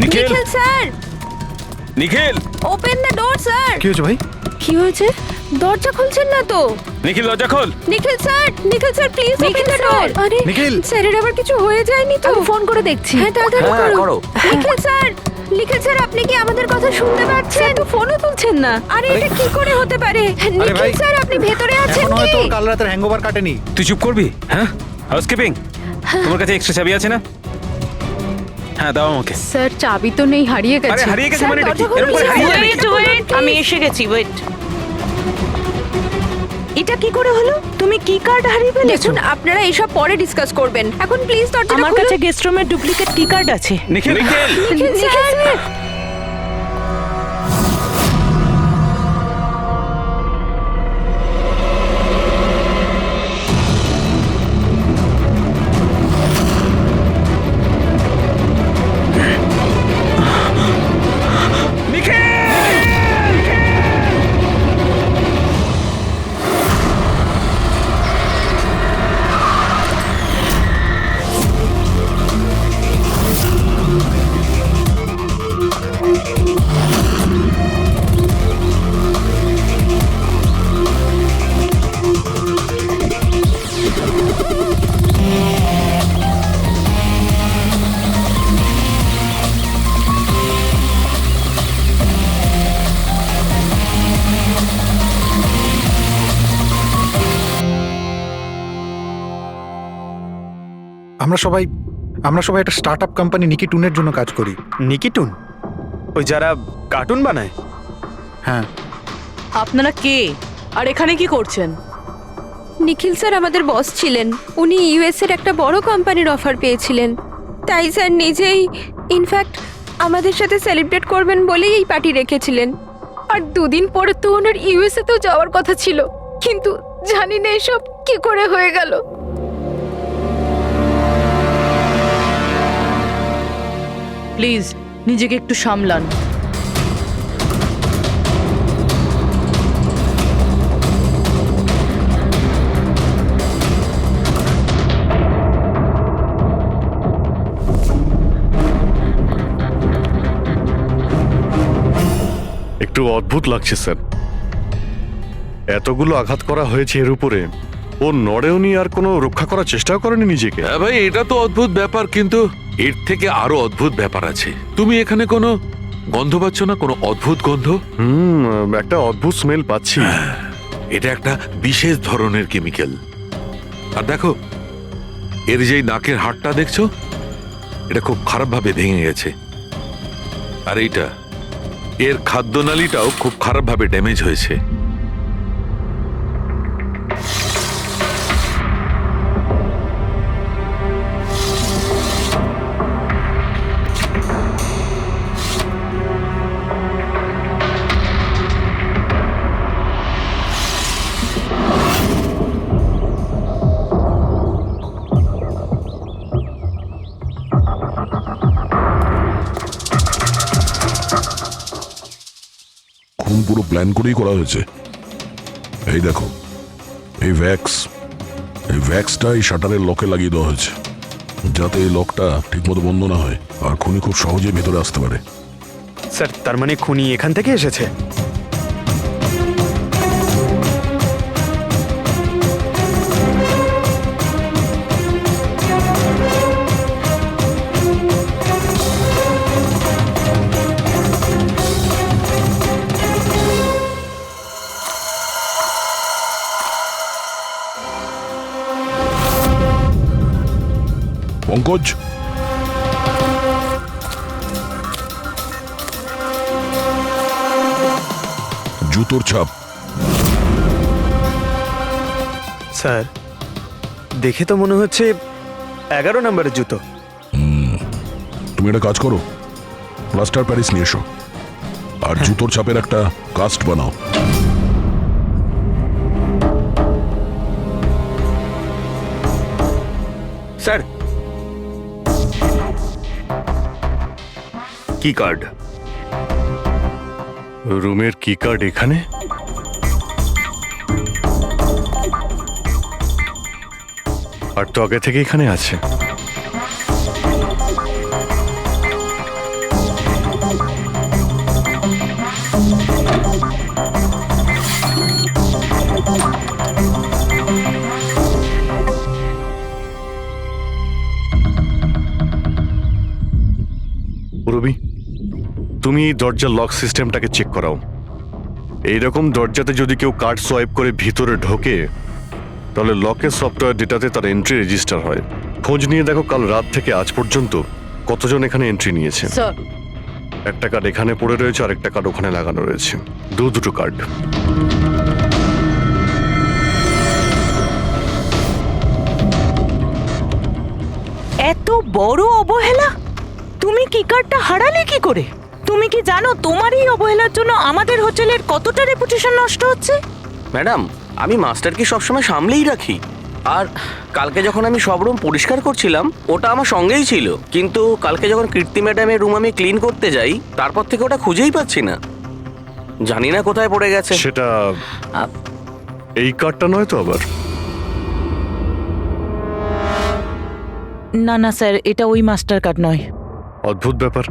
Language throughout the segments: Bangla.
Nikhil Nikhil sir, Nikhil open the door sir. কি হয়েছে ভাই? কি হয়েছে? দরজা খুলছেন না তো? নিখিল দরজা খোল। Nikhil sir please open the door. আরে নিখিল! স্যারের আবার কিছু হয়ে যায়নি তো? আমি ফোন করে দেখছি। হ্যাঁ তাড়াতাড়ি করো। নিখিল স্যার আপনি কি আমাদের কথা শুনতে পাচ্ছেন? তো ফোনও তুলছেন না। আরে এটা কি করে হতে পারে? নিখিল ভাই, স্যার আপনি ভেতরে আছেন এখনো কি? হয়তো কাল রাতের হ্যাংওভার কাটেনি। তুই চুপ করবি? হ্যাঁ, হাউসকিপিং, তোমার কাছে এক্সট্রা চাবি আছে না? হ্যাঁ দাও আমাকে। স্যার চাবি তো নেই, হারিয়ে আরে গেছে। হারিয়ে গেছে স্যার, মানে এটা কি? দরজা এরকম করে খুলুন, হারিয়ে স্যার। যাবে? দরজা খুলুন, please। আমি এসে গেছি, ওয়েট। এটা কি করে হলো? তুমি কি কার্ড হারিয়ে ফেলেছো? দেখুন আপনারা এইসব পরে ডিসকাস করবেন, এখন প্লিজ দরজাটা আমার খুলুন। কাছে গেস্ট রুমের ডুপ্লিকেট কি কার্ড আছে। নিখিল নিখিল নিখিল স্যার। আমরা সবাই একটা স্টার্টআপ কোম্পানি নিকি টুনের জন্য কাজ করি। নিকিটুন, ওই যারা কার্টুন বানায়? হ্যাঁ, আপনারা কে আর এখানে কি করছেন? নিখিল স্যার আমাদের বস ছিলেন, উনি ইউএস এর একটা বড় কোম্পানির অফার পেয়েছিলেন, তাই স্যার নিজেই ইনফ্যাক্ট আমাদের সাথে সেলিব্রেট করবেন বলেই এই পার্টি রেখেছিলেন। আর দুদিন পরে তো ওনার ইউএসএ তেও যাওয়ার কথা ছিল, কিন্তু জানি না এসব কি করে হয়ে গেল। প্লিজ নিজেকে একটু সামলান। একটু অদ্ভুত লাগছে স্যার, এতগুলো আঘাত করা হয়েছে এর উপরে, ও নড়েওনি আর কোনো রক্ষা করার চেষ্টাও করেনি নিজেকে। হ্যাঁ ভাই, এটা তো অদ্ভুত ব্যাপার, কিন্তু এর থেকে আরো অদ্ভুত ব্যাপার আছে। তুমি এখানে কোনো গন্ধ পাচ্ছ না? কোনো অদ্ভুত গন্ধ? একটা অদ্ভুত স্মেল পাচ্ছি। এটা একটা বিশেষ ধরনের কেমিক্যাল। আর দেখো, এর যেই নাকের হাড়টা দেখছো, এটা খুব খারাপভাবে ভেঙে গেছে। আর এইটা, এর খাদ্যনালীটাও খুব খারাপভাবে ড্যামেজ হয়েছে। খুন পুরো প্ল্যান করেই করা হয়েছে। এই দেখো, এই ভ্যাক্সটা এই শাটারের লকে লাগিয়ে দেওয়া হয়েছে, যাতে এই লকটা ঠিকমতো বন্ধ না হয় আর খুনি খুব সহজেই ভেতরে আসতে পারে। স্যার, তার মানে খুনি এখান থেকে এসেছে? পঙ্কজ, জুতোর ছাপ। স্যার, দেখে তো মনে হচ্ছে 11 নম্বরের জুতো। তুমি একটা কাজ করো, প্লাস্টার প্যারিস নিয়ে এসো আর জুতোর ছাপের একটা কাস্ট বানাও। স্যার, কি কার্ড? রুমের কি কার্ড এখানে? আর তো আগে থেকে এখানে আছে। এই দরজার লক সিস্টেমটাকে চেক করাও। এইরকম দরজাতে যদি কেউ কার্ড সোয়াইপ করে ভিতরে ঢোকে তাহলে লকের সফটওয়্যার ডেটাতে তার এন্ট্রি রেজিস্টার হয়। খোঁজ নিয়ে দেখো কাল রাত থেকে আজ পর্যন্ত কতজন এখানে এন্ট্রি নিয়েছে। স্যার একটা কার্ড এখানে পড়ে রয়েছে আর একটা কার্ড ওখানে লাগানো রয়েছে, দুটো কার্ড। এত বড় অবহেলা! তুমি কি কার্ডটা হারালে কি করে? তুমি কি জানো তোমার এই অবহেলার জন্য আমাদের হোটেলের কতটা রেপুটেশন নষ্ট হচ্ছে? ম্যাডাম, আমি মাস্টারকে সবসময় সামলেই রাখি। আর কালকে যখন আমি সব রুম পরিষ্কার করছিলাম ওটা আমার সঙ্গেই ছিল, কিন্তু কালকে যখন কীর্তি ম্যাডামের রুম আমি ক্লিন করতে যাই তারপর থেকে ওটা খুঁজেই পাচ্ছি না, জানি না কোথায় পড়ে গেছে। সেটা এই কার্ডটা নয় তো আবার? না না স্যার, এটা ওই মাস্টার কার্ড নয়। অদ্ভুত ব্যাপার,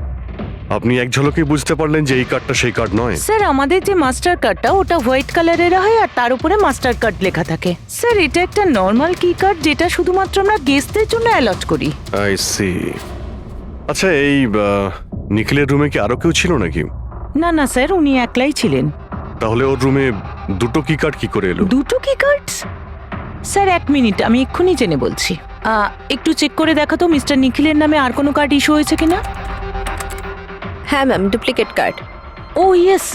আপনি এক ঝলকেই বুঝতে পারলেন যে এই কার্ডটা সেই কার্ড নয়। স্যার আমাদের যে মাস্টার কার্ডটা ওটা হোয়াইট কালারের হয় আর তার উপরে মাস্টার কার্ড লেখা থাকে। স্যার এটা একটা নর্মাল কি কার্ড যেটা শুধুমাত্র আমরা গেস্টদের জন্য অ্যালট করি। I see. আচ্ছা, এই নিখিলের রুমে কি আরো কেউ ছিল নাকি? না না স্যার, উনি একলাই ছিলেন। তাহলে ওর রুমে দুটো কি কার্ড কি করে এলো? দুটো কি কার্ডস? স্যার এক মিনিট, আমি এক্ষুনি জেনে বলছি। একটু চেক করে দেখা তো মিস্টার নিখিলের নামে আর কোনো কার্ড ইস্যু হয়েছে কিনা। হ্যাঁ ম্যাম, ডুপ্লিকেট কার্ড। ও ইয়েস,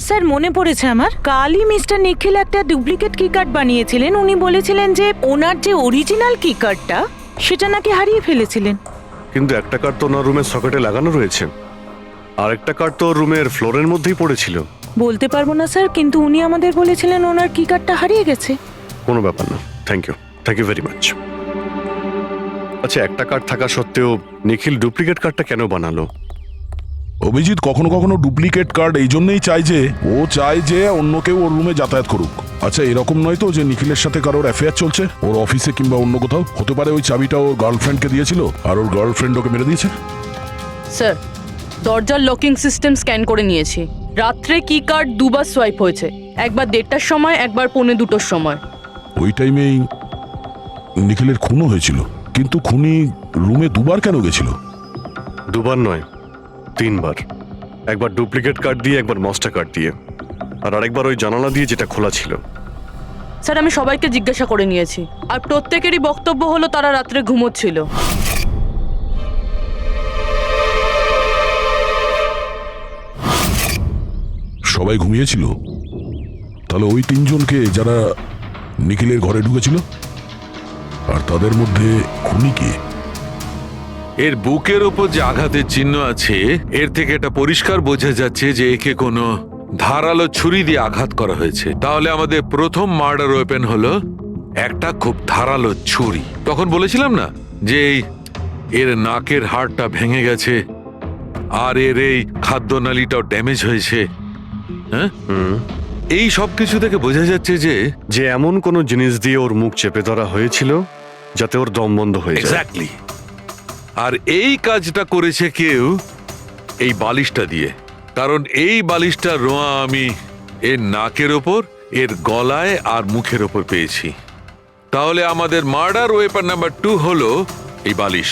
স্যার মনে পড়েছে আমার। কালই মিস্টার নিখিল একটা ডুপ্লিকেট কি কার্ড বানিয়েছিলেন। উনি বলেছিলেন যে ওনার যে অরিজিনাল কি কার্ডটা সেটা নাকি হারিয়ে ফেলেছিলেন। কিন্তু একটা কার্ড তো ওনার রুমের সকেটে লাগানো রয়েছে, আর একটা কার্ড তো রুমের ফ্লোরের মধ্যেই পড়েছিল। বলতে পারবো না স্যার, কিন্তু উনি আমাদের বলেছিলেন ওনার কি কার্ডটা হারিয়ে গেছে। কোনো ব্যাপার না, থ্যাংক ইউ ভেরি মাচ। আচ্ছা, একটা কার্ড থাকা সত্ত্বেও নিখিল ডুপ্লিকেট কার্ডটা কেন বানালো? অভিজিৎ কখনো কখনো ডুপ্লিকেট কার্ড এই জন্যই চায় যে ও চায় যে অন্য কেউ ওর রুমে যাতায়াত করুক। আচ্ছা, এরকম নয় তো যে নিখিলের সাথে কারোর অ্যাফেয়ার চলছে ওর অফিসে কিংবা অন্য কোথাও? হতে পারে ওই চাবিটা ওর গার্লফ্রেন্ডকে দিয়েছিল আর ওর গার্লফ্রেন্ড ওকে মেরে দিয়েছে। স্যার দরজার লকিং সিস্টেম স্ক্যান করে নিয়েছি। রাত্রে কি কার্ড দুবার সোয়াইপ হয়েছে, একবার 1:30টার সময়, একবার 1:45টার সময়। ওই টাইমেই নিখিলের খুনও হয়েছিল, কিন্তু খুনি রুমে দুবার কেন গেছিল? দুবার নয়, 3বার। একবার ডুপ্লিকেট কার্ড দিয়ে, একবার মাস্টার কার্ড দিয়ে, আর আরেকবার ওই জানালা দিয়ে যেটা খোলা ছিল। স্যার আমি সবাইকে জিজ্ঞাসা করে নিয়েছি, আর প্রত্যেকেরই বক্তব্য হলো তারা রাত্রে ঘুমোচ্ছিল। সবাই ঘুমিয়েছিল? তাহলে ওই 3জনকে যারা নিখিলের ঘরে ঢুকেছিল, আর তাদের মধ্যে খুনি কে? এর বুকের ওপর যে আঘাতের চিহ্ন আছে এর থেকে এটা পরিষ্কার বোঝা যাচ্ছে যে একে কোনো ধারালো ছুরি দিয়ে আঘাত করা হয়েছে। তাহলে আমাদের প্রথম মার্ডার ওয়েপেন হলো একটা খুব ধারালো ছুরি। তখন বলেছিলাম না যে এর নাকের হাড়টা ভেঙে গেছে আর এর এই খাদ্যনালীটাও ড্যামেজ হয়েছে। হ্যাঁ, এই সব কিছু থেকে বোঝা যাচ্ছে যে এমন কোনো জিনিস দিয়ে ওর মুখ চেপে ধরা হয়েছিল যাতে ওর দম বন্ধ হয়ে যায়। এক্স্যাক্টলি। আর এই কাজটা করেছে কেউ এই বালিশটা দিয়ে, কারণ এই বালিশটা রোয়া আমি এর নাকের ওপর, এর গলায় আর মুখের ওপর পেয়েছি। তাহলে আমাদের মার্ডার ওয়েপন নাম্বার 2 হলো এই বালিশ।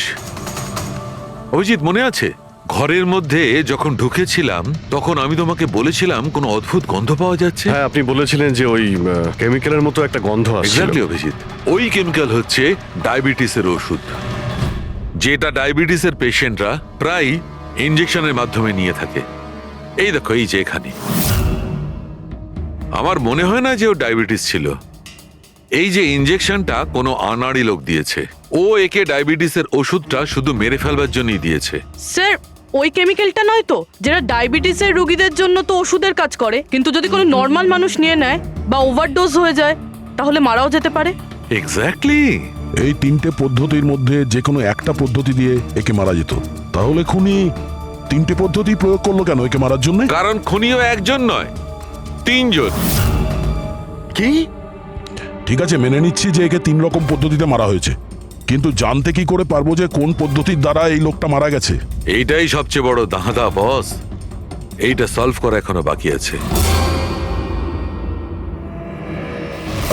অভিজিৎ মনে আছে ঘরের মধ্যে যখন ঢুকেছিলাম তখন আমি তোমাকে বলেছিলাম কোনো অদ্ভুত গন্ধ পাওয়া যাচ্ছে? হ্যাঁ, আপনি বলেছিলেন যে ওই কেমিক্যালের মতো একটা গন্ধ আসছে। এক্স্যাক্টলি অভিজিৎ, ওই কেমিক্যাল হচ্ছে ডায়াবেটিসের ওষুধ, যেটা ডায়াবেটিসের পেশেন্টরা প্রায় ইনজেকশনের মাধ্যমে নিয়ে থাকে। এই দেখো, এই যে এখানে। আমার মনে হয় না যে ও ডায়াবেটিস ছিল। এই যে ইনজেকশনটা কোনো আনাড়ি লোক দিয়েছে, ও একে ডায়াবেটিসের ওষুধটা শুধু মেরে ফেলবার জন্যই দিয়েছে। স্যার ওই কেমিক্যালটা নয় তো, যেটা ডায়াবেটিসের রোগীদের জন্য তো ওষুধের কাজ করে, কিন্তু যদি কোনো নর্মাল মানুষ নিয়ে নেয় বা ওভারডোজ হয়ে যায় তাহলে মারাও যেতে পারে। এক্স্যাক্টলি। এই 3টে পদ্ধতির মধ্যে যে কোনো একটা পদ্ধতি দিয়ে একে মারা যেত। তাহলে খুনি 3টে পদ্ধতি প্রয়োগ করলো কেন একে মারার জন্য? কারণ খুনিও একজন নয়, 3জন। কি? ঠিক আছে, মেনে নিচ্ছি যে একে 3 রকম পদ্ধতিতে মারা হয়েছে, কিন্তু জানতে কি করে পারবো যে কোন পদ্ধতির দ্বারা এই লোকটা মারা গেছে? এইটাই সবচেয়ে বড় দাঁদা বস, এইটা সলভ করা এখনো বাকি আছে।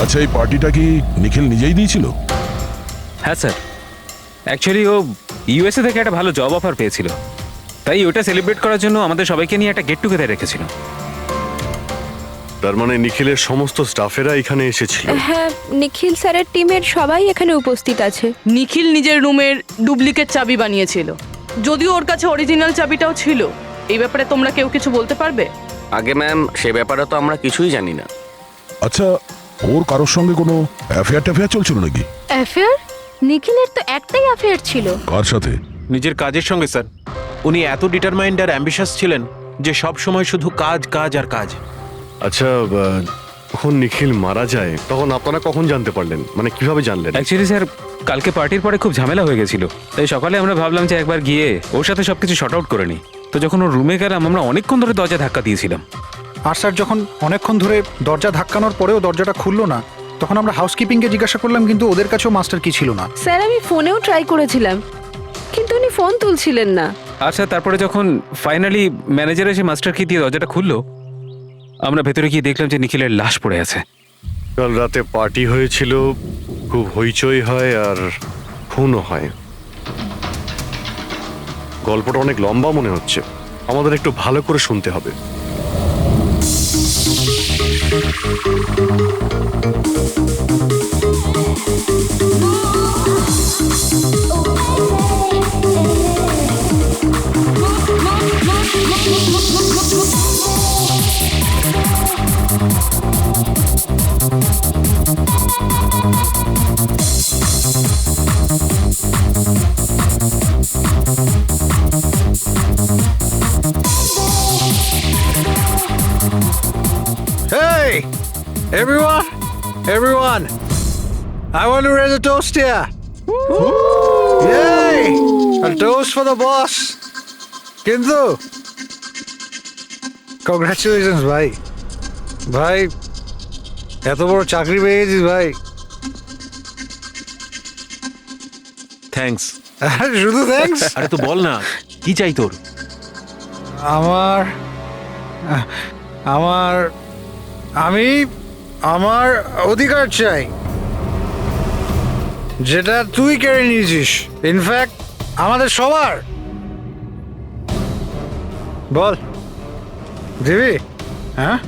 আচ্ছা, এই পার্টিটা কি নিখিল নিজেই দিয়েছিল? হ্যাঁ স্যার, অ্যাকচুয়ালি ও ইউএসএ থেকে একটা ভালো জব অফার পেয়েছিল, তাই ওটা সেলিব্রেট করার জন্য আমাদের সবাইকে নিয়ে একটা গেট টুগেদার রেখেছিল। তার মানে নিখিলের সমস্ত স্টাফেরা এখানে এসেছিল। হ্যাঁ, নিখিল স্যারের টিমের সবাই এখানে উপস্থিত আছে। নিখিল নিজের রুমের ডুপ্লিকেট চাবি বানিয়েছিল, যদিও ওর কাছে অরিজিনাল চাবিটাও ছিল। এই ব্যাপারে তোমরা কেউ কিছু বলতে পারবে? আগে ম্যাম, সে ব্যাপারে তো আমরা কিছুই জানি না। আচ্ছা, ওর কারোর সঙ্গে কোনো অ্যাফেয়ার চলছিল নাকি? অ্যাফেয়ার? নিখিলের তো একটাই অ্যাফেয়ার ছিল। কার সাথে? নিজের কাজের সঙ্গে স্যার। উনি এত ডিটারমাইন্ড আর অ্যাম্বিশাস ছিলেন যে সব সময় শুধু কাজ কাজ আর কাজ। আচ্ছা, যখন নিখিল মারা যায় তখন আপনারা কখন জানতে পারলেন, মানে কিভাবে জানলেন? অ্যাকচুয়ালি স্যার, কালকে পার্টির পরে খুব ঝামেলা হয়ে গেছিল, তাই সকালে আমরা ভাবলাম যে একবার গিয়ে ওর সাথে সবকিছু শর্ট আউট করে নিই। তো যখন ওর রুমে গেলাম, আমরা অনেকক্ষণ ধরে দরজা ধাক্কা দিয়েছিলাম। আর স্যার যখন অনেকক্ষণ ধরে দরজা ধাক্কানোর পরেও দরজাটা খুললো না, তখন আমরা হাউসকিপিংকে জিজ্ঞাসা করলাম, কিন্তু ওদের কাছেও মাস্টার কি ছিল না। স্যার, আমি ফোনেও ট্রাই করেছিলাম, কিন্তু উনি ফোন তুলছিলেন না। আচ্ছা, তারপরে যখন ফাইনালি ম্যানেজার এসে মাস্টার কি দিয়ে দরজাটা খুললো, আমরা ভেতরে গিয়ে দেখলাম যে নিখিলের লাশ পড়ে আছে। কাল রাতে পার্টি হয়েছিল, খুব হইচই হয় আর খুনও হয়। গল্পটা অনেক লম্বা মনে হচ্ছে, আমাদের একটু ভালো করে শুনতে হবে। Hey, everyone, I want to raise a toast here. Yay! A toast for the boss. কিন্তু কংগ্রাচুলেশনস ভাই, ভাই এত বড় চাকরি পেয়ে গেছিস ভাই। থ্যাঙ্কস। শুধু থ্যাঙ্কস? আরে তো বল না, কি চাই তোর? আমার আমার আমি আমার অধিকার চাই, যেটা তুই কেড়ে নিয়েছিস, ইনফ্যাক্ট আমাদের সবার। বল দিবি? হ্যাঁ,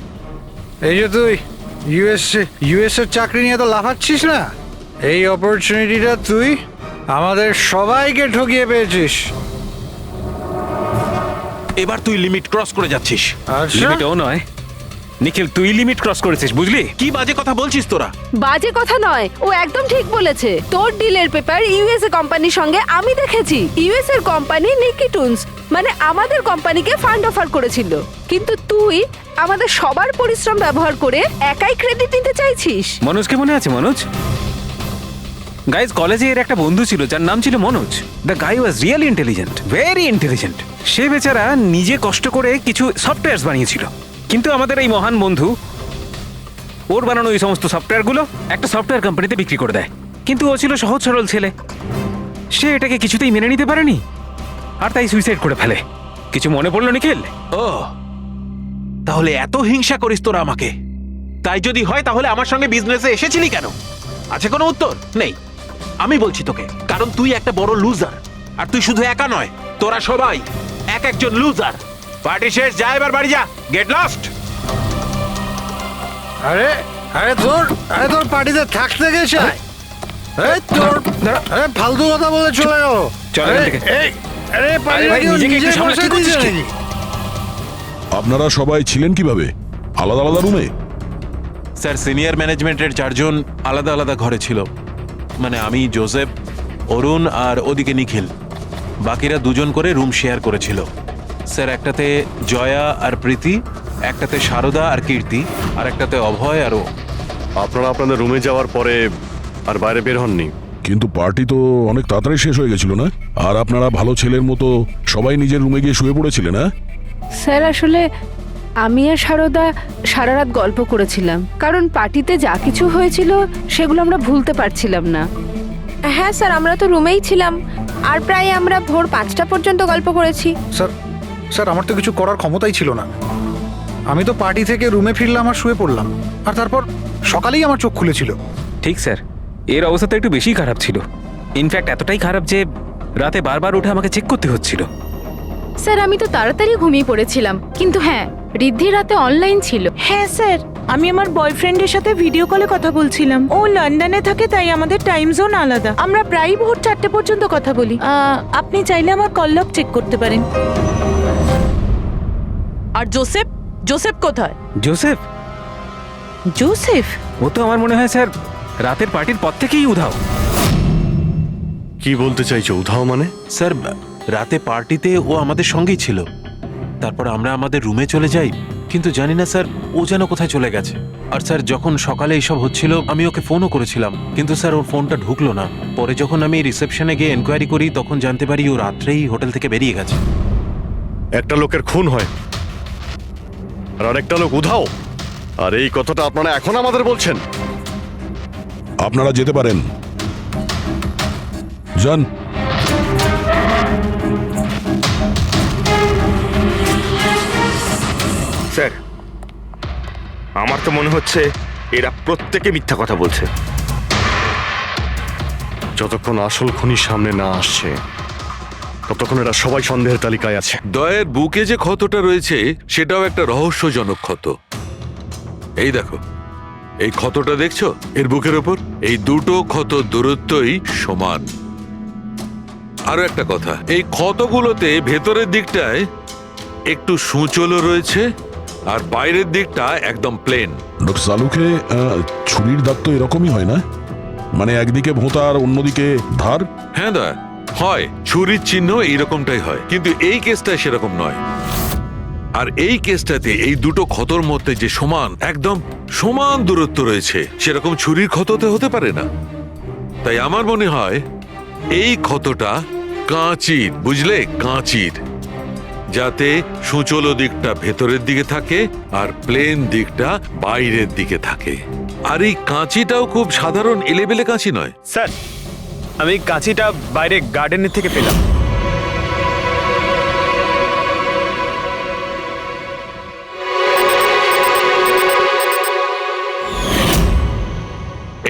এই যে তুই ইউএসএর চাকরি নিয়ে তো লাফাচ্ছিস না, এই অপরচুনিটিটা তুই আমাদের সবাইকে ঠকিয়ে পেয়েছিস। এবার তুই লিমিট ক্রস করে যাচ্ছিস। আচ্ছা, লিমিটও নয় নিখিল, তুই লিমিট ক্রস করেছিস, বুঝলি? কি বাজে কথা বলছিস তোরা? বাজে কথা নয়, ও একদম ঠিক বলেছে। তোর ডিলের পেপার ইউএসএ কোম্পানির সঙ্গে আমি দেখেছি। ইউএস এর কোম্পানি নিকি টুনস মানে আমাদের কোম্পানিকে ফান্ড অফার করেছিল, কিন্তু তুই আমাদের সবার পরিশ্রম ব্যবহার করে একাই ক্রেডিট নিতে চাইছিস। মনোজকে মনে আছে? মনোজ গাইজ, কলেজে এর একটা বন্ধু ছিল যার নাম ছিল Manoj. The guy was really intelligent, very intelligent. সে বেচারা নিজে কষ্ট করে কিছু সফটওয়্যার বানিয়েছিল, কিন্তু আমাদের এই মহান বন্ধু ওর বানানো এই সমস্ত সফটওয়্যারগুলো একটা সফটওয়্যার কোম্পানিতে বিক্রি করে দেয়। কিন্তু ও ছিল সহজ সরল ছেলে, সে এটাকে কিছুতেই মেনে নিতে পারেনি, আর তাই সুইসাইড করে ফেলে। কিছু মনে পড়লো নিখিল? ও, তাহলে এত হিংসা করিস তোরা আমাকে? তাই যদি হয় তাহলে আমার সঙ্গে বিজনেসে এসেছিলি কেন? আছে কোনো উত্তর নেই? আমি বলছি তোকে, কারণ তুই একটা বড় লুজার। আর তুই শুধু একা নয়, তোরা সবাই এক একজন লুজার। পার্টি শেষ, যা এবার বাড়ি যা, গেট লস্ট। আরে আরে তোর পার্টিতে থাকতে গেছে, ফালতু কথা বলে চলে গেল। চল এখান থেকে। আরে ভাই, নিজেকে একটু সামলে, কি করছিস কি? আপনারা সবাই ছিলেন কিভাবে আলাদা আলাদা রুমে? স্যার, সিনিয়র ম্যানেজমেন্টের 4 জন আলাদা আলাদা ঘরে ছিল, মানে আমি, জোসেফ, অরুণ আর ওদিকে নিখিল। বাকিরা 2 জন করে রুম শেয়ার করেছিল। স্যার, একটাতে জয়া আর প্রীতি, একটাতে সারদা আর কীর্তি, আর একটাতে অভয় আর ও। আপনারা আপনাদের রুমে যাওয়ার পরে আর বাইরে বের হননি? কিন্তু পার্টি তো অনেক তাড়াতাড়ি শেষ হয়ে গেছিল না? আর আপনারা ভালো ছেলের মতো সবাই নিজের রুমে গিয়ে শুয়ে পড়েছিলেন? না স্যার, আসলে আমি আর সারদা সারা রাত গল্প করেছিলাম, কারণ পার্টিতে যা কিছু হয়েছিল সেগুলো আমরা ভুলতে পারছিলাম না। হ্যাঁ স্যার, আমরা তো রুমেই ছিলাম, আর প্রায় আমরা ভোর 5টা পর্যন্ত গল্প করেছি। স্যার আমার তো কিছু করার ক্ষমতাই ছিল না। আমি তো পার্টি থেকে রুমে ফিরলাম আর শুয়ে পড়লাম, আর তারপর সকালেই আমার চোখ খুলেছিল। ঠিক স্যার, এর অবস্থা তো একটু বেশি খারাপ ছিল। ইনফ্যাক্ট এতটাই খারাপ যে রাতে বারবার উঠে আমাকে চেক করতে হচ্ছিল। স্যার আমি তো তাড়াতাড়ি ঘুমিয়ে পড়েছিলাম, কিন্তু হ্যাঁ ঋদ্ধি রাতে অনলাইন ছিল। হ্যাঁ স্যার, আমি আমার বয়ফ্রেন্ডের সাথে ভিডিও কলে কথা বলছিলাম। ও লন্ডনে থাকে, তাই আমাদের টাইম জোন আলাদা। আমরা প্রায় ভোর 4টে পর্যন্ত কথা বলি। আপনি চাইলে আমার কল লগ চেক করতে পারেন। আর জোসেফ, জোসেফ কোথায়? জোসেফ? জোসেফ? ও তো আমার মনে হয় স্যার রাতের পার্টির পর থেকেই উধাও। কি বলতে চাইছো উধাও মানে? স্যার রাতে পার্টিতে ও আমাদের সঙ্গেই ছিল, তারপর আমরা আমাদের রুমে চলে যাই, কিন্তু জানি না স্যার ও যেন কোথায় চলে গেছে। আর স্যার যখন সকালে এইসব হচ্ছিল আমি ওকে ফোনও করেছিলাম, কিন্তু স্যার ওর ফোনটা ঢুকলো না। পরে যখন আমি রিসেপশনে গিয়ে এনকোয়ারি করি তখন জানতে পারি ও রাত্রেই হোটেল থেকে বেরিয়ে গেছে। একটা লোকের খুন হয় আর আরেকটা লোক উধাও, আর এই কথাটা আপনারা এখন আমাদের বলছেন? আপনারা যেতে পারেন, যান। স্যার, আমার তো মনে হচ্ছে এরা প্রত্যেকে মিথ্যা কথা বলছে। যতক্ষণ আসল খুনি সামনে না আসছে ততক্ষণ এরা সবাই সন্দেহের তালিকায় আছে। দয়ের বুকে যে ক্ষতটা রয়েছে সেটাও একটা রহস্যজনক ক্ষত। এই দেখো, এই ক্ষতটা দেখছো এর বুকের ওপর? এই দুটো ক্ষত দূরত্বই সমান। আরো একটা কথা, এই ক্ষতগুলোতে ভেতরের দিকটায় একটু সূচলও রয়েছে আর বাইরের দিকটা একদম প্লেন। ডক্টর সালুকে ছুরির দাগ তো এরকমই হয় না? মানে একদিকে ভোঁতা আর অন্যদিকে ধার? হ্যাঁ দয়া, হয় ছুরির চিহ্ন এইরকমটাই হয়, কিন্তু এই কেসটা সেরকম নয়। আর এই কেসটাতে এই দুটো ক্ষতর মধ্যে যে সমান, একদম সমান দূরত্ব রয়েছে, সেরকম ছুরির ক্ষততে হতে পারে না। তাই আমার মনে হয় এই ক্ষতটা কাঁচির, বুঝলে, কাঁচির, যাতে সূচলো দিকটা ভেতরের দিকে থাকে আর প্লেন দিকটা বাইরের দিকে থাকে। আর এই কাঁচিটাও খুব সাধারণ এলেবেলে কাঁচি নয়। স্যার, আমি কাঁচিটা বাইরে গার্ডেনের থেকে পেলাম।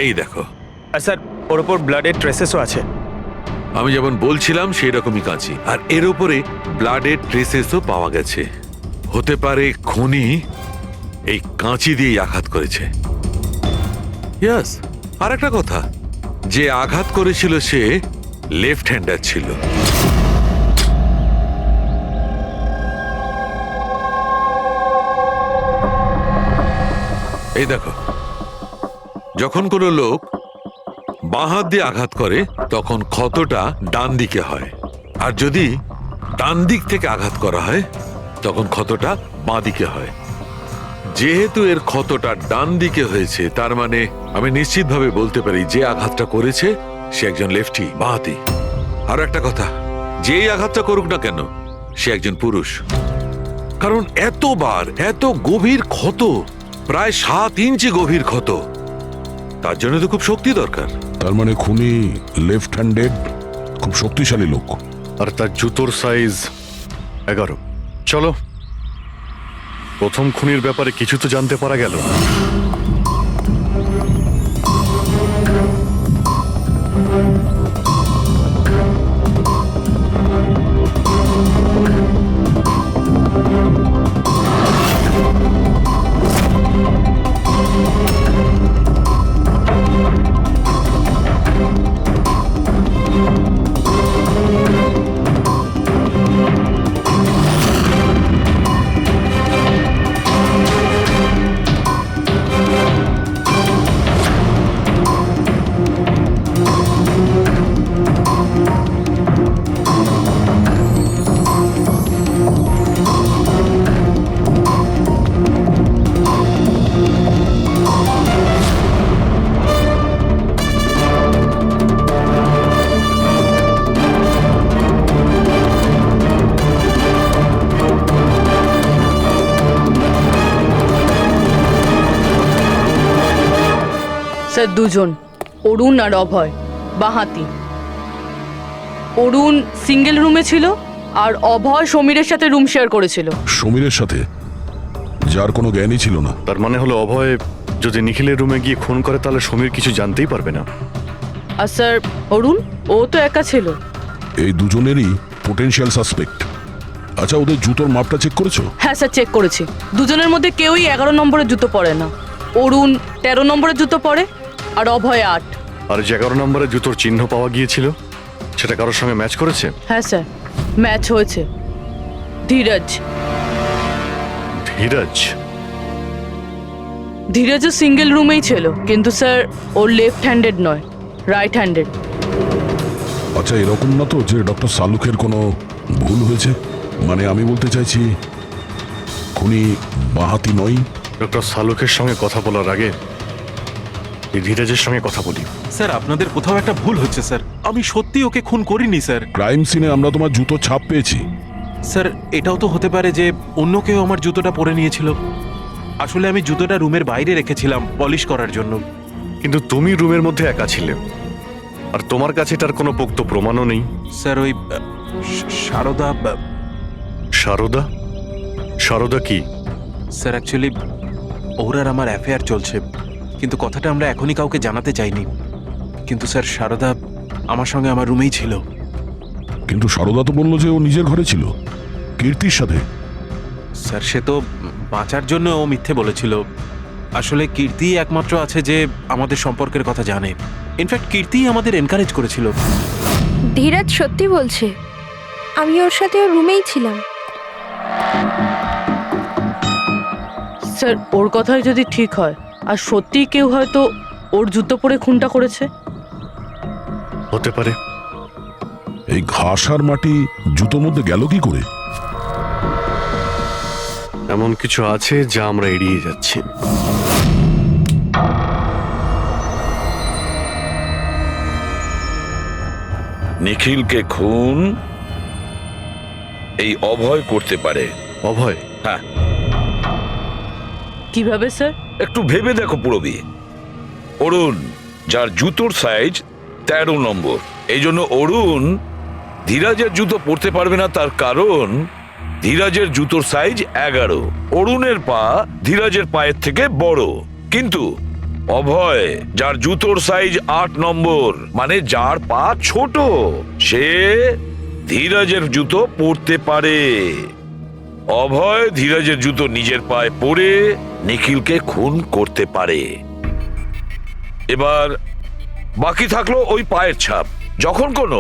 এই দেখো। আর স্যার, ওর ওপর ব্লাডের ট্রেসেসও আছে। আমি যেমন বলছিলাম সেই রকমই কাঁচি, আর এর উপরে ব্লাডের ট্রেসেসও পাওয়া গেছে। হতে পারে খুনি এই কাঁচি দিয়েই আঘাত করেছে। ইয়েস, আর একটা কথা, যে আঘাত করেছিল সে লেফট হ্যান্ডার ছিল। এই দেখো, যখন কোনো লোক বাঁ হাত দিয়ে আঘাত করে তখন ক্ষতটা ডান দিকে হয়, আর যদি ডান দিক থেকে আঘাত করা হয় তখন ক্ষতটা বাঁ দিকে হয়। যেহেতু এর ক্ষতটা ডান দিকে হয়েছে, তার মানে আমি নিশ্চিতভাবে বলতে পারি যে আঘাতটা করেছে সে একজন লেফটি, বাঁহাতি। আর একটা কথা, যেই আঘাতটা করুক না কেন সে একজন পুরুষ, কারণ এতবার, এত গভীর ক্ষত, প্রায় 7 ইঞ্চি গভীর ক্ষত, তার জন্য তো খুব শক্তি দরকার। তার মানে খুনি লেফট হ্যান্ডেড, খুব শক্তিশালী লোক। আর তার জুতোর সাইজ 11। চলো, প্রথম খুনির ব্যাপারে কিছু তো জানতে পারা গেল। স্যার দুজন, অরুণ আর অভয়, বাঁহাতি। অরুণ সিঙ্গেল রুমে ছিল আর অভয় সমীরের সাথে রুম শেয়ার করেছিল। সমীরের সাথে, যার কোনো জ্ঞানই ছিল না। তার মানে হলো অভয় যদি নিখিলের রুমে গিয়ে খুন করে তাহলে সমীর কিছু জানতেই পারবে না। আর স্যার অরুণ, ও তো একা ছিল। এই দুজনেরই পোটেনশিয়াল সাসপেক্ট। আচ্ছা, ওদের জুতোর মাপটা চেক করেছো? হ্যাঁ স্যার, চেক করেছি। দুজনের মধ্যে কেউই 11 নম্বরের জুতো পরে না। অরুণ 13 নম্বরের জুতো পরে আর অভয় 8। আর যে 11 নম্বরের জুতোর চিহ্ন পাওয়া গিয়েছিল সেটা কারোর সঙ্গে ম্যাচ করেছে? হ্যাঁ স্যার, ম্যাচ হয়েছে। ধীরজ। ধীরজও সিঙ্গেল রুমেই ছিল, কিন্তু স্যার ওর লেফট হ্যান্ডেড নয়, রাইট হ্যান্ডেড। আচ্ছা, এরকম না তো যে ডক্টর সালুকের কোনো ভুল হয়েছে? মানে আমি বলতে চাইছি খুনি বাঁহাতি নয়। ডক্টর সালুকের সঙ্গে কথা বলার আগে এই ধীরাজের সঙ্গে কথা বলি। স্যার, আপনাদের কোথাও একটা ভুল হচ্ছে স্যার। আমি সত্যি ওকে খুন করিনি স্যার। ক্রাইম সিনে আমরা তোমার জুতো ছাপ পেয়েছি। স্যার, এটাও তো হতে পারে যে অন্য কেউ আমার জুতোটা পরে নিয়েছিল। আসলে আমি জুতোটা রুমের বাইরে রেখেছিলাম পলিশ করার জন্য। কিন্তু তুমি রুমের মধ্যে একা ছিলে, আর তোমার কাছে তার কোনো পোক্ত প্রমাণও নেই। স্যার, ওই সারদা। সারদা? সারদা কি? স্যার, অ্যাকচুয়ালি ওর আর আমার অ্যাফেয়ার চলছে, কিন্তু কথাটা আমরা এখনই কাউকে জানাতে চাইনি। কিন্তু স্যার, সারদা আমার সঙ্গে আমার রুমেই ছিল। কিন্তু সারদা তো বললো যে ও নিজের ঘরে ছিল কীর্তির সাথে। স্যার, সে তো বাঁচার জন্য ও মিথ্যে বলেছিল। আসলে কীর্তি একমাত্র আছে যে আমাদের সম্পর্কের কথা জানে। ইনফ্যাক্ট কীর্তি আমাদের এনকারেজ করেছিল। ধীরাজ সত্যি বলছে, আমি ওর সাথে ওর রুমেই ছিলাম। স্যার, ওর কথাই যদি ঠিক হয় আর সত্যিই কেউ হয়তো ওর জুতো পরে খুনটা করেছে। হতে পারে। এই ঘাস আর মাটি জুতোর মধ্যে গেল কি করে? এমন কিছু আছে যা আমরা এড়িয়ে যাচ্ছি। নিখিলকে খুন এই অভয় করতে পারে। অভয়? হ্যাঁ। কিভাবে স্যার? একটু ভেবে দেখো পুরবি। অরুণ, যার জুতোর সাইজ 13 নম্বর, এই জন্য অরুণ ধীরাজের জুতো পরতে পারবে না। তার কারণ ধীরাজের জুতোর সাইজ 11। অরুণের পা ধীরাজের পায়ের থেকে বড়। কিন্তু অভয়, যার জুতোর সাইজ 8 নম্বর, মানে যার পা ছোট, সে ধীরাজের জুতো পরতে পারে। অভয় ধীরাজের জুতো নিজের পায়ে পরে নিখিলকে খুন করতে পারে। এবার বাকি থাকলো ওই পায়ের ছাপ। যখন কোনো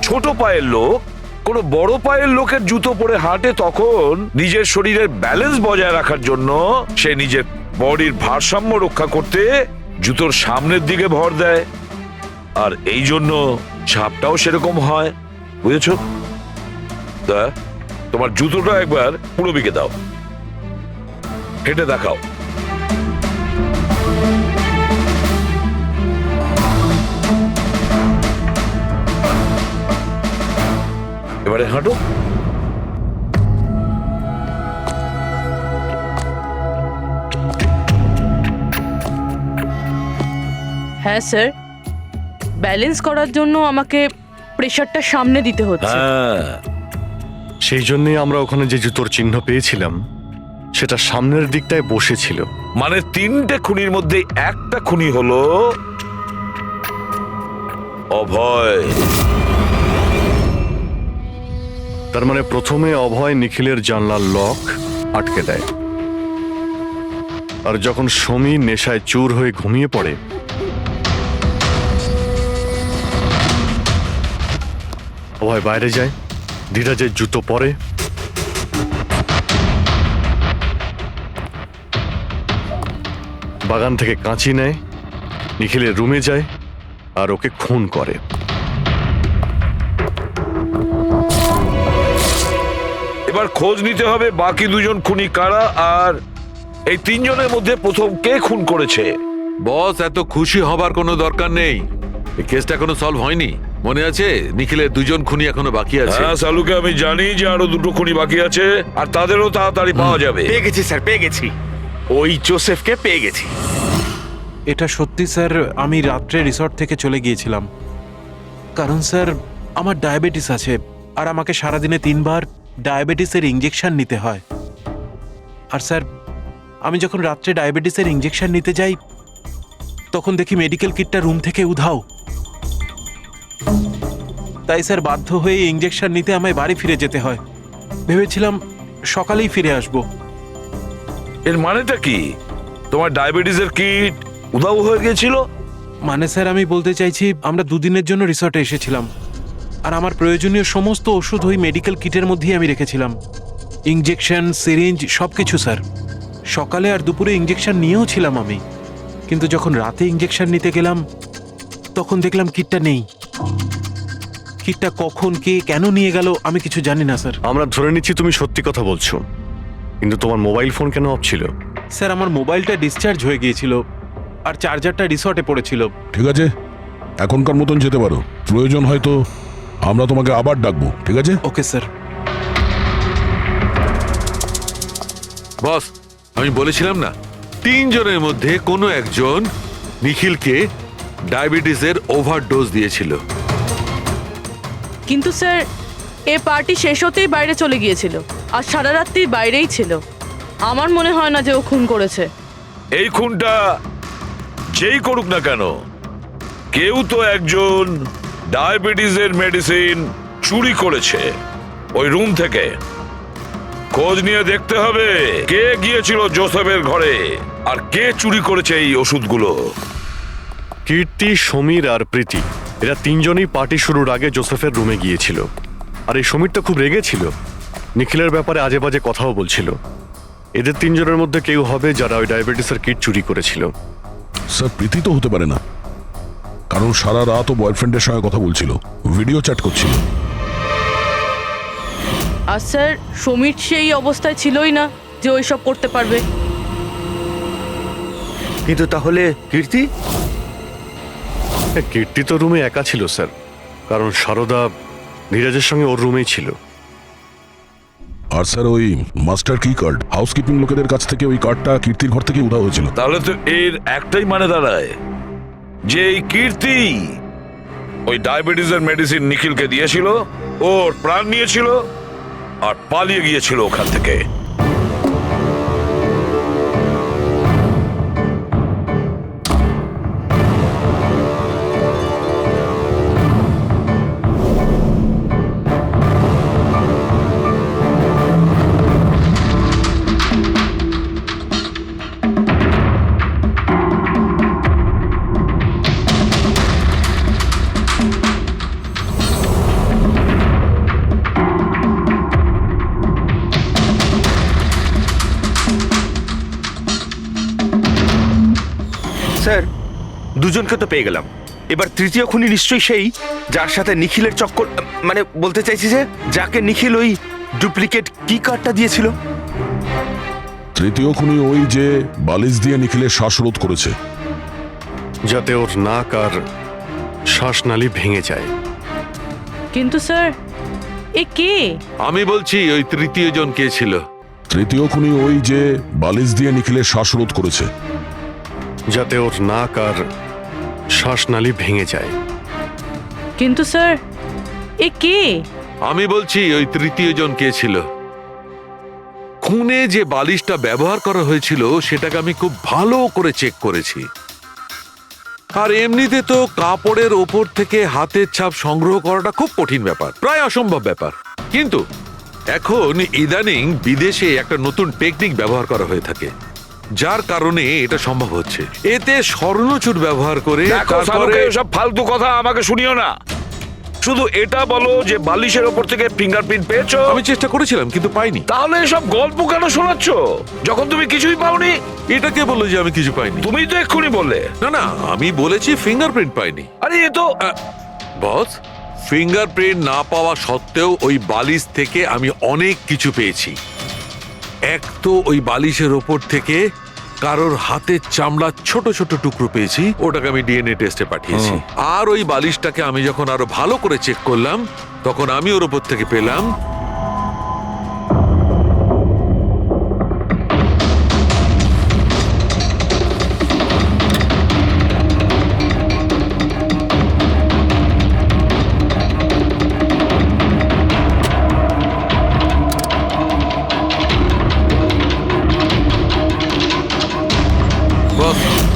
ছোট পায়ের লোক কোনো বড় পায়ের লোকের জুতো পরে হাঁটে, তখন নিজের শরীরের ব্যালেন্স বজায় রাখার জন্য সে নিজের বডির ভারসাম্য রক্ষা করতে জুতোর সামনের দিকে ভর দেয়, আর এই জন্য ছাপটাও সেরকম হয়। বুঝেছো? তা তোমার জুতোটা একবার পুরবিকে দাও, হেঁটে দেখাও। এবারে হাঁটো। হ্যাঁ স্যার, ব্যালেন্স করার জন্য আমাকে প্রেশারটা সামনে দিতে হচ্ছে। হ্যাঁ, সেই জন্যই আমরা ওখানে যে জুতোর চিহ্ন পেয়েছিলাম সেটা সামনের দিকটায় বসেছিল। মানে 3টে খুনির মধ্যে একটা খুনি হলো অভয়। তার মানে প্রথমে অভয় নিখিলের জানলার লক আটকে দেয়, আর যখন সমীর নেশায় চুর হয়ে ঘুমিয়ে পড়ে, অভয় বাইরে যায়, ধীরাজের জুতো পরে, বাগান থেকে কাঁচি নেয়, নিখিলের রুমে যায় আর ওকে খুন করে। এবার খোঁজ নিতে হবে বাকি 2 জন খুনি কারা, আর এই 3 জনের মধ্যে প্রথম কে খুন করেছে। বস, এত খুশি হবার কোনো দরকার নেই। এই কেসটা এখনো সলভ হয়নি। মনে আছে নিখিলের 2 জন খুনি এখনো বাকি আছে। হ্যাঁ সালুকে আমি জানি যে আরো 2টো খুনি বাকি আছে, আর তাদেরও তাড়াতাড়ি পাওয়া যাবে। পেয়ে গেছি স্যার, পেয়ে গেছি। ওই জোসেফকে পেয়ে গেছি। এটা সত্যি স্যার, আমি রাত্রে রিসর্ট থেকে চলে গিয়েছিলাম, কারণ স্যার আমার ডায়াবেটিস আছে, আর আমাকে সারাদিনে 3 বার ডায়াবেটিসের ইঞ্জেকশন নিতে হয়। আর স্যার, আমি যখন রাত্রে ডায়াবেটিসের ইঞ্জেকশন নিতে যাই, তখন দেখি মেডিকেল কিটটা রুম থেকে উধাও। তাই স্যার বাধ্য হয়ে ইঞ্জেকশন নিতে আমায় বাড়ি ফিরে যেতে হয়। ভেবেছিলাম সকালেই ফিরে আসব। এর মানেটা কি? তোমার ডায়াবেটিসের কিট উধাও হয়ে গেছিল? মানে স্যার, আমি বলতে চাইছি আমরা দুদিনের জন্য রিসর্টে এসেছিলাম, আর আমার প্রয়োজনীয় সমস্ত ওষুধ ওই মেডিকেল কিটের মধ্যেই আমি রেখেছিলাম। ইঞ্জেকশন, সিরিঞ্জ, সব কিছু স্যার। সকালে আর দুপুরে ইঞ্জেকশন নিয়েও ছিলাম আমি, কিন্তু যখন রাতে ইঞ্জেকশন নিতে গেলাম তখন দেখলাম কিটটা নেই। কিটটা কখন কে কেন নিয়ে গেল আমি কিছু জানি না স্যার। আমরা ধরে নিচ্ছি তুমি সত্যি কথা বলছো, কিন্তু তোমার মোবাইল ফোন কেন অফ ছিল? স্যার, আমার মোবাইলটা ডিসচার্জ হয়ে গিয়েছিল আর চার্জারটা রিসর্টে পড়েছিল। ঠিক আছে, এখনকার মতন যেতে পারো। প্রয়োজন হয়তো আমরা তোমাকে আবার ডাকবো, ঠিক আছে? Okay sir. বস, আমি বলেছিলাম না, 3 জনের মধ্যে কোনো একজন নিখিলকে ডায়াবেটিসের ওভারডোজ দিয়েছিল। কিন্তু স্যার, এ পার্টি শেষ হতেই বাইরে চলে গিয়েছিল আর সারা রাত্রি বাইরেই ছিল। আমার মনে হয় না যে ও খুন করেছে। এই খুনটা যেই করুক না কেন, কেউ তো একজন ডায়াবেটিসের মেডিসিন চুরি করেছে ওই রুম থেকে। খোঁজ নিয়ে দেখতে হবে কে গিয়েছিল জোসেফের ঘরে আর কে চুরি করেছে এই ওষুধগুলো। কীর্তি, সমীর আর প্রীতি এরা 3 জনই পার্টি শুরুর আগে জোসেফের রুমে গিয়েছিল। আর এই সমীরটা খুব রেগেছিল, নিখিলের ব্যাপারে আজে বাজে কথাও বলছিল। এদের 3 জনের মধ্যে কেউ হবে যারা ওই ডায়াবেটিসের কিট চুরি করেছিল। স্যার, প্রীতি তো হতে পারে না, কারণ সারা রাত ও বয়ফ্রেন্ডের সঙ্গে কথা বলছিল, ভিডিও চ্যাট করছিল। আর স্যার, সমীর সেই অবস্থায় ছিলই না যে ওইসব করতে পারবে। কিন্তু তাহলে কীর্তি? কীর্তি তো রুমে একা ছিল স্যার, কারণ সারদা ধীরাজের সঙ্গে ওর রুমেই ছিল। আর স্যার, ওই মাস্টার কি কার্ড হাউসকিপিং লোকেদের কাছ থেকে ওই কার্ডটা কীর্তির ঘর থেকে উধাও হয়েছিল। তাহলে তো এর একটাই মানে দাঁড়ায় যে এই কীর্তি ওই ডায়াবেটিসের মেডিসিন নিখিলকে দিয়েছিল, ওর প্রাণ নিয়েছিল আর পালিয়ে গিয়েছিল ওখান থেকে। স্যার, দুজনকে তো পেয়ে গেলাম। এবার তৃতীয় খুনি নিশ্চয়ই সেই যার সাথে নিখিলের চক্কর, মানে বলতে চাইছি যে যাকে নিখিল ওই ডুপ্লিকেট কি কার্ডটা দিয়েছিল। তৃতীয় খুনি ওই যে বালিশ দিয়ে নিখিলের শ্বাসরোধ করেছে, যাতে ওর নাক আর শ্বাসনালী ভেঙে যায়। কিন্তু স্যার, এ কে? আমি বলছি ওই তৃতীয় জন কে ছিল। তৃতীয় খুনি ওই যে বালিশ দিয়ে নিখিলের শ্বাসরোধ করেছে, যাতে ওর নাক আর শ্বাসনালী ভেঙে যায়। কিন্তু স্যার, এ কে? আমি বলছি ওই তৃতীয় জন কে ছিল। খুনে যে বালিশটা ব্যবহার করা হয়েছিল সেটাকে আমি খুব ভালো করে চেক করেছি। আর এমনিতে তো কাপড়ের ওপর থেকে হাতের ছাপ সংগ্রহ করাটা খুব কঠিন ব্যাপার, প্রায় অসম্ভব ব্যাপার। কিন্তু এখন ইদানিং বিদেশে একটা নতুন টেকনিক ব্যবহার করা হয়ে থাকে, যার কারণে এটা সম্ভব হচ্ছে। এতে স্বর্ণচুর ব্যবহার করে তারপরে সব ফালতু কথা আমাকে শুনিও না। শুধু এটা বলো যে বালিশের ওপর থেকে ফিঙ্গারপ্রিন্ট পেয়েছো। আমি চেষ্টা করেছিলাম কিন্তু পাইনি। তাহলে এসব গল্প কেন শোনাচ্ছ যখন তুমি কিছুই পাওনি? এটা কে বললো যে আমি কিছু পাইনি? তুমি তো এক্ষুনি বললে। না না, আমি বলেছি ফিঙ্গারপ্রিন্ট পাইনি। আরে এ তো বস, ফিঙ্গারপ্রিন্ট না পাওয়া সত্ত্বেও ওই বালিশ থেকে আমি অনেক কিছু পেয়েছি। এক তো ওই বালিশের ওপর থেকে কারোর হাতের চামড়ার ছোট ছোট টুকরো পেয়েছি, ওটাকে আমি ডিএনএ টেস্টে পাঠিয়েছি। আর ওই বালিশটাকে আমি যখন আরো ভালো করে চেক করলাম তখন আমি ওর ওপর থেকে পেলাম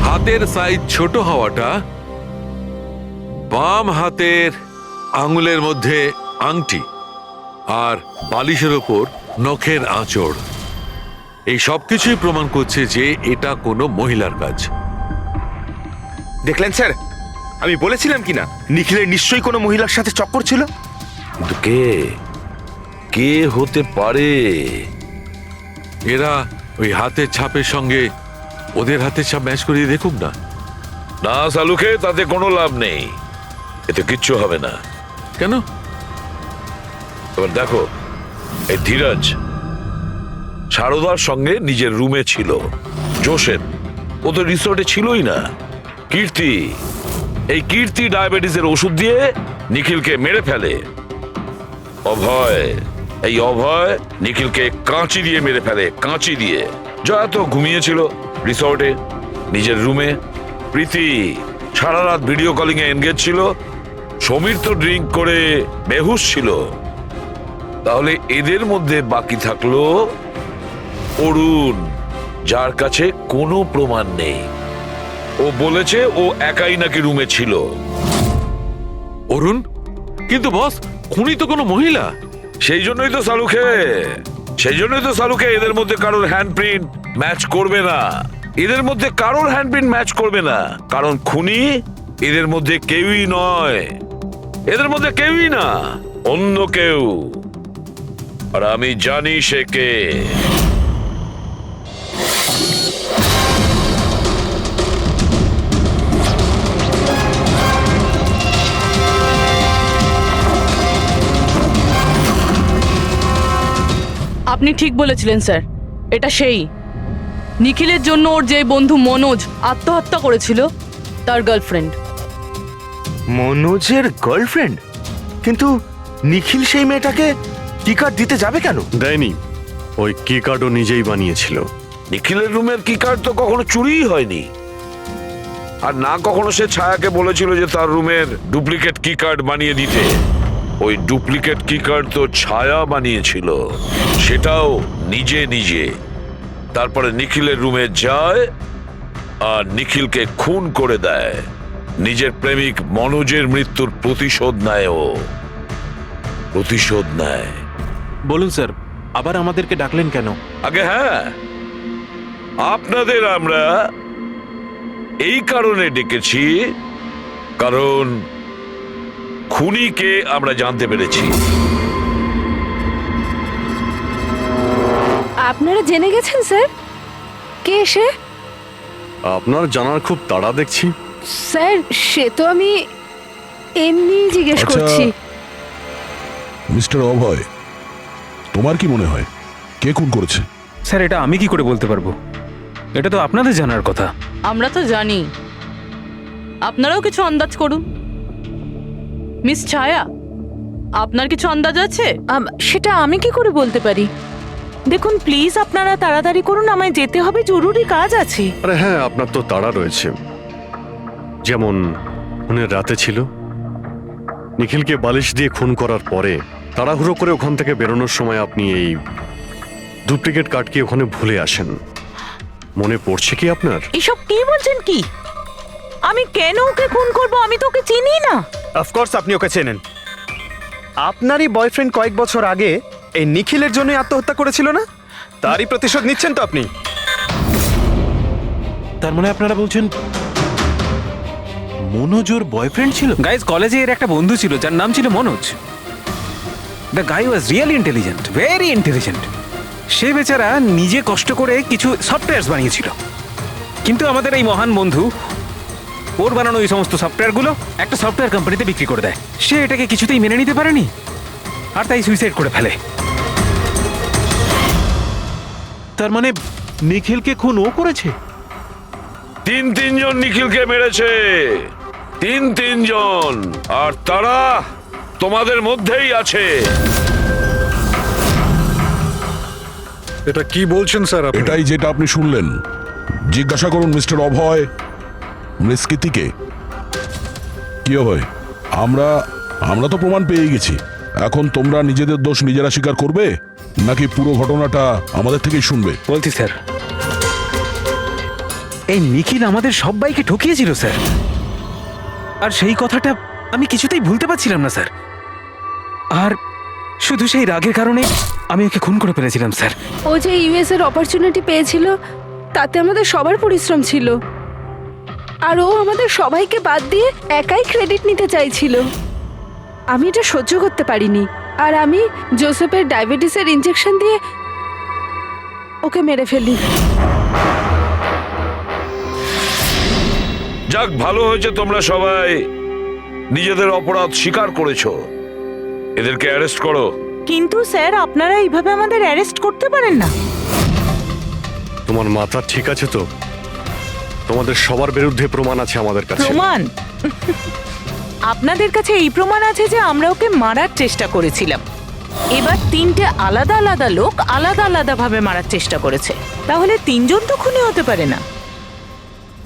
হাতের সাইজ ছোট হওয়াটা, বাম হাতের আঙুলের মধ্যে আংটি আর বালিশের ওপর নখের আঁচড়, এই সব কিছুই প্রমাণ করছে যে এটা কোনো মহিলার কাজ। দেখলেন স্যার, আমি বলেছিলাম কি না নিখিলের নিশ্চয়ই কোনো মহিলার সাথে চক্কর ছিল। কিন্তু কে কে হতে পারে? এরা ওই হাতের ছাপের সঙ্গে ওদের হাতের ছাপ ম্যাচ করিয়ে দেখুক না। না সালুকে, তাতে কোনো লাভ নেই, এতে কিচ্ছু হবে না। কেন? এবার দেখো, এই ধীরাজ সারদার সঙ্গে নিজের রুমে ছিল। জোসেফ, ও তো রিসোর্টে ছিলই না। কীর্তি, এই কীর্তি ডায়াবেটিসের ওষুধ দিয়ে নিখিলকে মেরে ফেলে। অভয়, এই অভয় নিখিলকে কাঁচি দিয়ে মেরে ফেলে, কাঁচি দিয়ে। জয়া তো ঘুমিয়েছিল রিসর্টে নিজের রুমে। প্রীতি সারা রাত ভিডিও কলিং এ এনগেজ ছিল। সমীর তো ড্রিঙ্ক করে বেহুশ ছিল। তাহলে এদের মধ্যে বাকি থাকলো অরুণ, যার কাছে কোনো প্রমাণ নেই। ও বলেছে ও একাই নাকি রুমে ছিল। অরুণ? কিন্তু বস, খুনি তো কোনো মহিলা। সেই জন্যই তো সালুকে এদের মধ্যে কারোর হ্যান্ডপ্রিন্ট ম্যাচ করবে না। এদের মধ্যে কারোর হ্যান্ডপ্রিন্ট ম্যাচ করবে না, কারণ খুনি এদের মধ্যে কেউই নয়। এদের মধ্যে কেউই না, অন্য কেউ। আর আমি জানি সে কে। আপনি ঠিক বলেছিলেন স্যার, এটা সেই নিখিলের জন্য ওর যে বন্ধু মনোজ আত্মহত্যা করেছিল তার গার্লফ্রেন্ড। মনোজের গার্লফ্রেন্ড? কিন্তু নিখিল সেই মেয়েটাকে কি কার্ড দিতে যাবে কেন? দেয়নি, ওই কি কার্ডও নিজেই বানিয়েছিল। নিখিলের রুমের কি কার্ড তো কখনো চুরিই হয়নি। আর না কখনো সে ছায়াকে বলেছিল যে তার রুমের ডুপ্লিকেট কি কার্ড বানিয়ে দিতে। ওই ডুপ্লিকেট কি কার্ড তো ছায়া বানিয়েছিল, সেটাও নিজে নিজে। তারপরে নিখিলের রুমে যায় আর নিখিলকে খুন করে দেয়। নিজের প্রেমিক মনোজের মৃত্যুর প্রতিশোধ নেয় ও, প্রতিশোধ নেয়। বলুন স্যার, আবার আমাদেরকে ডাকলেন কেন? আগে হ্যাঁ, আপনাদের আমরা এই কারণে ডেকেছি, কারণ খুনিকে আমরা জানতে পেরেছি। আপনারা জেনে গেছেন স্যার কে সে? আপনার জানার খুব তাড়া দেখছি। স্যার সে তো আমি এমনি জিজ্ঞেস আচ্ছা। করছি। মিস্টার অভয়, তোমার কি মনে হয় কে খুন করেছে? স্যার, এটা আমি কি করে বলতে পারবো? এটা তো আপনাদের জানার কথা। আমরা তো জানি, আপনারাও কিছু আন্দাজ করুন। মিস ছায়া, আপনার কিছু আন্দাজ আছে? সেটা আমি কি করে বলতে পারি? দেখুন প্লিজ আপনারা তাড়াতাড়ি করুন, আমায় যেতে হবে, জরুরি কাজ আছে। আরে হ্যাঁ, আপনার তো তাড়া রয়েছে। যেমন খুনের রাতে ছিল, নিখিলকে বালিশ দিয়ে খুন করার পরে তাড়াহুড়ো করে ওখান থেকে বেরোনোর সময় আপনি এই ডুপ্লিকেট কার্ডকে ওখানে ভুলে আসেন। মনে পড়ছে কি আপনার? এসব কি বলছেন কি? আমি কেন ওকে খুন করব? আমি তো ওকে চিনি না। অফকোর্স আপনি ওকে চেনেন। আপনারই বয়ফ্রেন্ড কয়েক বছর আগে এই নিখিলের জন্যই আত্মহত্যা করেছিল না? তারই প্রতিশোধ নিচ্ছেন তো আপনি। তার মানে আপনারা বলছেন মনোজ ওর বয়ফ্রেন্ড ছিল? গাইজ, কলেজে এর একটা বন্ধু ছিল যার নাম ছিল Manoj. The guy was really intelligent, very intelligent. সে বেচারা নিজে কষ্ট করে কিছু সফটওয়্যার বানিয়েছিল। কিন্তু আমাদের এই মহান বন্ধু ওর বানানো এই সমস্ত সফটওয়্যারগুলো একটা সফটওয়্যার কোম্পানিতে বিক্রি করে দেয়। সে এটাকে কিছুতেই মেনে নিতে পারেনি আর তাই সুইসাইড করে ফেলে। তার মানে নিখিলকে খুন ও করেছে? তিনজন নিখিলকে মেরেছে, তিনজন, আর তারা তোমাদের মধ্যেই আছে। এটা কি বলছেন স্যার আপনি? এটাই যেটা আপনি শুনলেন। জিজ্ঞাসা করুন মিস্টার অভয় মৃস্কিতিকে। কি অভয়, আমরা তো প্রমাণ পেয়ে গেছি। এখন তোমরা নিজেদের দোষ নিজেরা স্বীকার করবে নাকি পুরো ঘটনাটা আমাদের থেকেই শুনবে? বলছি স্যার, এই নিখিল আমাদের সবাইকে ঠকিয়েছিল স্যার। আর সেই কথাটা আমি কিছুতেই ভুলতে পারছিলাম না স্যার। আর শুধু সেই রাগের কারণে আমি ওকে খুন করে ফেলেছিলাম স্যার। ও যে ইউএস এর অপরচুনিটি পেয়েছিল তাতে আমাদের সবার পরিশ্রম ছিল, আর ও আমাদের সবাইকে বাদ দিয়ে একাই ক্রেডিট নিতে চাইছিল। আমি এটা সহ্য করতে পারিনি, আর আমি জোসেফের ডায়াবেটিসের ইনজেকশন দিয়ে ওকে মেরে ফেলি। যাক, ভালো হয়েছে তোমরা সবাই নিজেদের অপরাধ স্বীকার করেছো। এদেরকে অ্যারেস্ট করো। কিন্তু স্যার আপনারা এইভাবে আমাদের অ্যারেস্ট করতে পারেন না। তোমার মাথা ঠিক আছে তো? তোমাদের সবার বিরুদ্ধে প্রমাণ আছে আমাদের কাছে। প্রমাণ? আপনাদের কাছে এই প্রমাণ আছে যে আমরা ওকে মারার চেষ্টা করেছিলাম। এবার 3টে আলাদা আলাদা লোক আলাদা আলাদা ভাবে মারার চেষ্টা করেছে, তাহলে 3জন তো খুনি হতে পারে না।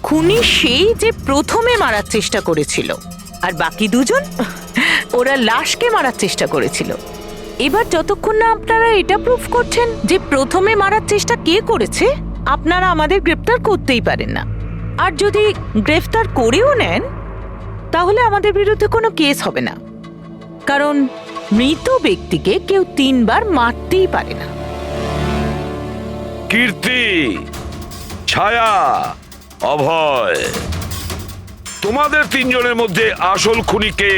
খুনি সেই যে প্রথমে মারার চেষ্টা করেছিল, আর বাকি 2জন ওরা লাশকে মারার চেষ্টা করেছিল। এবার যতক্ষণ না আপনারা এটা প্রুফ করছেন যে প্রথমে মারার চেষ্টা কে করেছে, আপনারা আমাদের গ্রেফতার করতেই পারেন না। আর যদি গ্রেফতার করেও নেন তাহলে আমাদের বিরুদ্ধে কোনো কেস হবে না, কারণ মৃত ব্যক্তিকে কেউ 3 বার মারতেই পারে না। কীর্তি, ছায়া, অভয়, তোমাদের 3 জনের মধ্যে আসল খুনি কে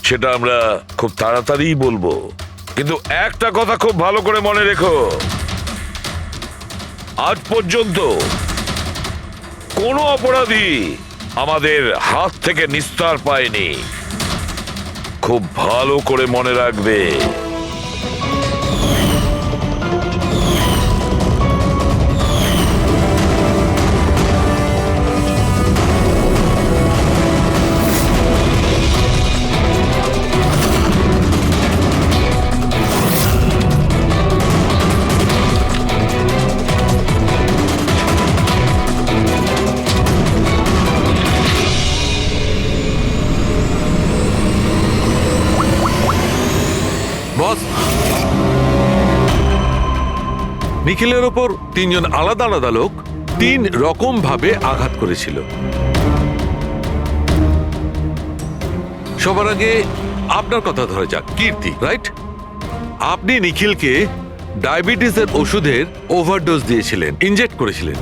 সেটা আমরা খুব তাড়াতাড়ি বলবো। কিন্তু একটা কথা খুব ভালো করে মনে রেখো, আজ পর্যন্ত কোনো অপরাধী আমাদের হাত থেকে নিস্তার পায়নি। খুব ভালো করে মনে রাখবে। বস, নিখিলের ওপর 3 জন আলাদা আলাদা লোক 3 রকম ভাবে আঘাত করেছিল। সবার আগে আপনার কথা ধরা যাক, কীর্তি, রাইট? আপনি নিখিলকে ডায়াবেটিসের ওষুধের ওভারডোজ দিয়েছিলেন, ইনজেক্ট করেছিলেন।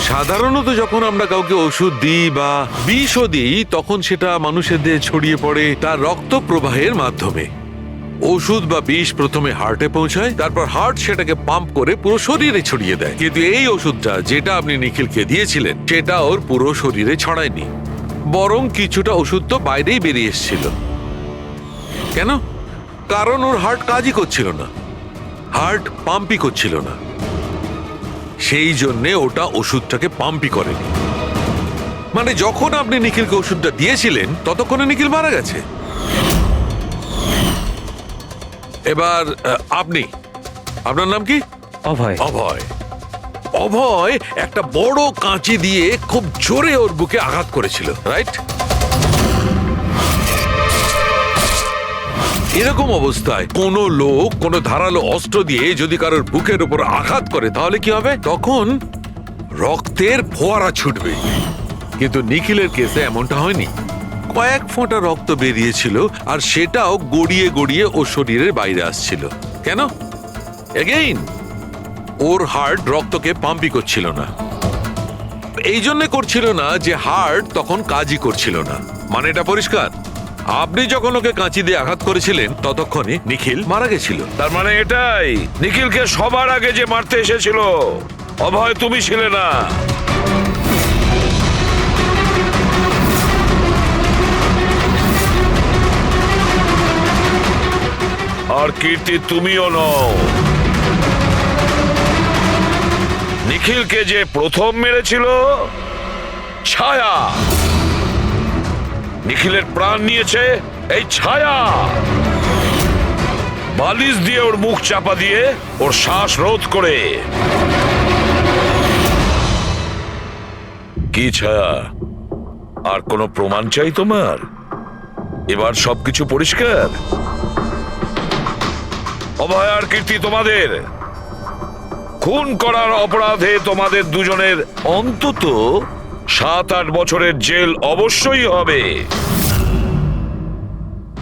সাধারণত যখন আমরা কাউকে ওষুধ দিই বা বিষও দিই, তখন সেটা মানুষের দেহে ছড়িয়ে পড়ে তার রক্ত প্রবাহের মাধ্যমে। ওষুধ বা বিষ প্রথমে হার্টে পৌঁছায়, তারপর হার্ট সেটাকে পাম্প করে পুরো শরীরে ছড়িয়ে দেয়। কিন্তু এই ওষুধটা যেটা আপনি নিখিলকে দিয়েছিলেন সেটা ওর পুরো শরীরে ছড়ায়নি, বরং কিছুটা ওষুধ তো বাইরেই বেরিয়ে এসেছিল। কেন? কারণ ওর হার্ট কাজই করছিল না, হার্ট পাম্পই করছিল না, সেই জন্যে ওটা ওষুধটাকে পাম্পই করেনি। মানে যখন আপনি নিখিলকে ওষুধটা দিয়েছিলেন ততক্ষণে নিখিল মারা গেছে। এবার আপনি, আপনার নাম কি? অভয়। অভয়। অভয় একটা বড় কাঁচি দিয়ে খুব জোরে ওর বুকে আঘাত করেছিল, রাইট? এরকম অবস্থায় কোনো লোক কোনো ধারালো অস্ত্র দিয়ে যদি কারোর বুকের উপর আঘাত করে তাহলে কি হবে? তখন রক্তের ফোয়ারা ছুটবে। কিন্তু নিখিলের কেসে এমনটা হয়নি। কয়েক ফোঁটা রক্ত বেরিয়েছিল, আর সেটাও গড়িয়ে গড়িয়ে ওর শরীরের বাইরে আসছিল। কেন? এগেইন ওর হার্ট রক্তকে পাম্পই করছিল না। এই জন্য করছিল না যে হার্ট তখন কাজই করছিল না। মানে এটা পরিষ্কার, আপনি যখন ওকে কাঁচি দিয়ে আঘাত করেছিলেন ততক্ষণে নিখিল মারা গেছিল। তার মানে এটাই, নিখিলকে সবার আগে যে মারতে এসেছিল অভয় তুমি ছিলে না। আর কীর্তি তুমিও নও। নিখিলকে যে প্রথম মেরেছিল ছায়া। নিখিলের প্রাণ নিয়েছে এই ছায়া। বালিশ দিয়ে ওর মুখ চাপা দিয়ে ওর শ্বাস রোধ করে। কি ছায়া, আর কোনো প্রমাণ চাই তোমার? এবার সবকিছু পরিষ্কার। অভয় আর কীর্তি, তোমাদের খুন করার অপরাধে তোমাদের দুজনের অন্তত 7-8 বছরের জেল অবশ্যই হবে।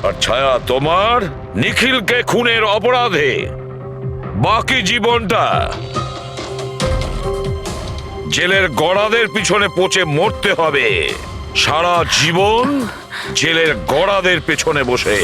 আর ছায়া তোমার নিখিলকে খুনের অপরাধে বাকি জীবনটা জেলের গড়াদের পিছনে পচে মরতে হবে। সারা জীবন জেলের গড়াদের পেছনে বসে।